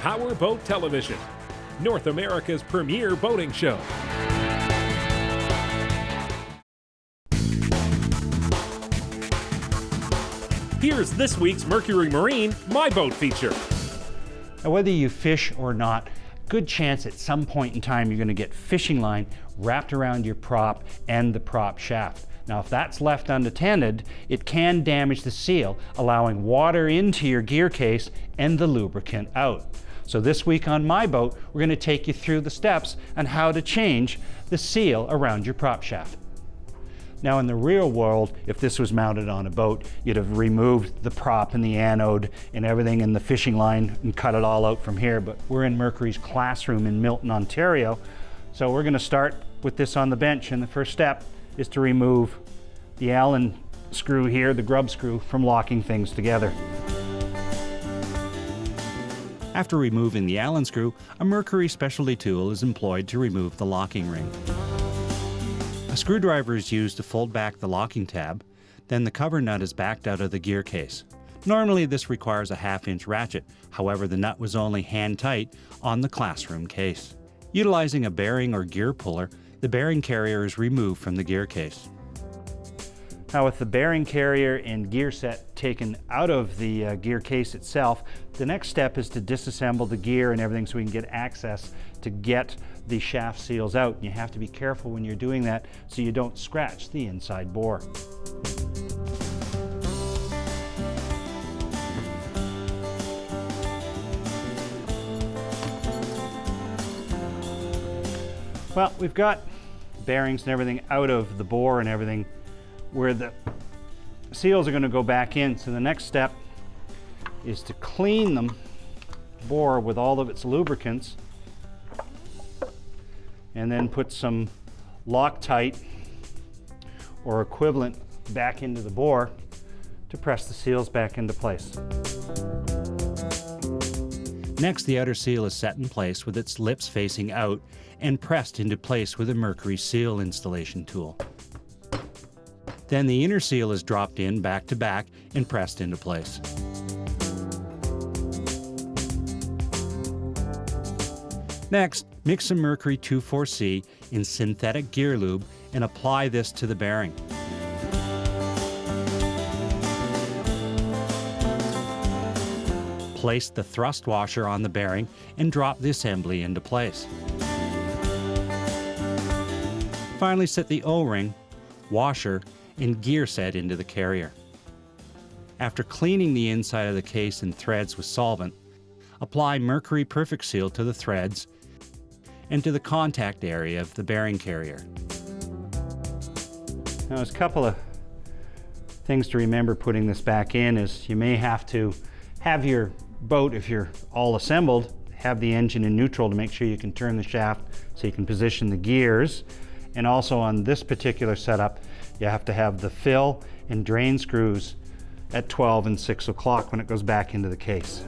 PowerBoat Television, North America's premier boating show. Here's this week's Mercury Marine My Boat feature. Now, whether you fish or not, good chance at some point in time you're going to get fishing line wrapped around your prop and the prop shaft. Now, if that's left unattended, it can damage the seal, allowing water into your gear case and the lubricant out. So this week on My Boat, we're going to take you through the steps on how to change the seal around your prop shaft. Now, in the real world, if this was mounted on a boat, you'd have removed the prop and the anode and everything in the fishing line and cut it all out from here. But we're in Mercury's classroom in Milton, Ontario. So we're going to start with this on the bench. And the first step is to remove the Allen screw here, the grub screw, from locking things together. After removing the Allen screw, a Mercury specialty tool is employed to remove the locking ring. A screwdriver is used to fold back the locking tab, then the cover nut is backed out of the gear case. Normally this requires a 1/2-inch ratchet, however the nut was only hand tight on the classroom case. Utilizing a bearing or gear puller, the bearing carrier is removed from the gear case. Now, with the bearing carrier and gear set taken out of the gear case itself, the next step is to disassemble the gear and everything so we can get access to get the shaft seals out. And you have to be careful when you're doing that so you don't scratch the inside bore. Well, we've got bearings and everything out of the bore and everything where the seals are going to go back in. So the next step is to clean the bore with all of its lubricants and then put some Loctite or equivalent back into the bore to press the seals back into place. Next, the outer seal is set in place with its lips facing out and pressed into place with a Mercury seal installation tool. Then the inner seal is dropped in back to back and pressed into place. Next, mix some Mercury 2,4-C in synthetic gear lube and apply this to the bearing. Place the thrust washer on the bearing and drop the assembly into place. Finally, set the O-ring, washer, and gear set into the carrier. After cleaning the inside of the case and threads with solvent, apply Mercury Perfect Seal to the threads and to the contact area of the bearing carrier. Now, there's a couple of things to remember putting this back in. Is you may have to have your boat, if you're all assembled, have the engine in neutral to make sure you can turn the shaft so you can position the gears. And also on this particular setup, you have to have the fill and drain screws at 12 and 6 o'clock when it goes back into the case.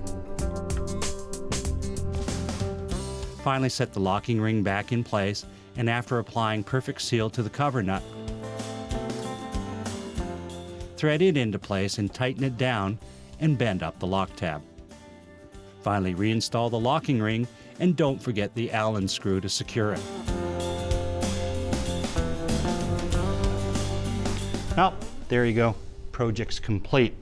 Finally, set the locking ring back in place, and after applying Perfect Seal to the cover nut, thread it into place and tighten it down and bend up the lock tab. Finally, reinstall the locking ring and don't forget the Allen screw to secure it. Well, there you go. Project's complete.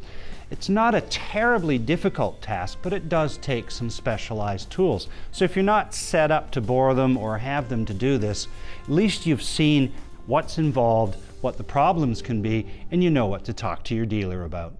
It's not a terribly difficult task, but it does take some specialized tools. So if you're not set up to bore them or have them to do this, at least you've seen what's involved, what the problems can be, and you know what to talk to your dealer about.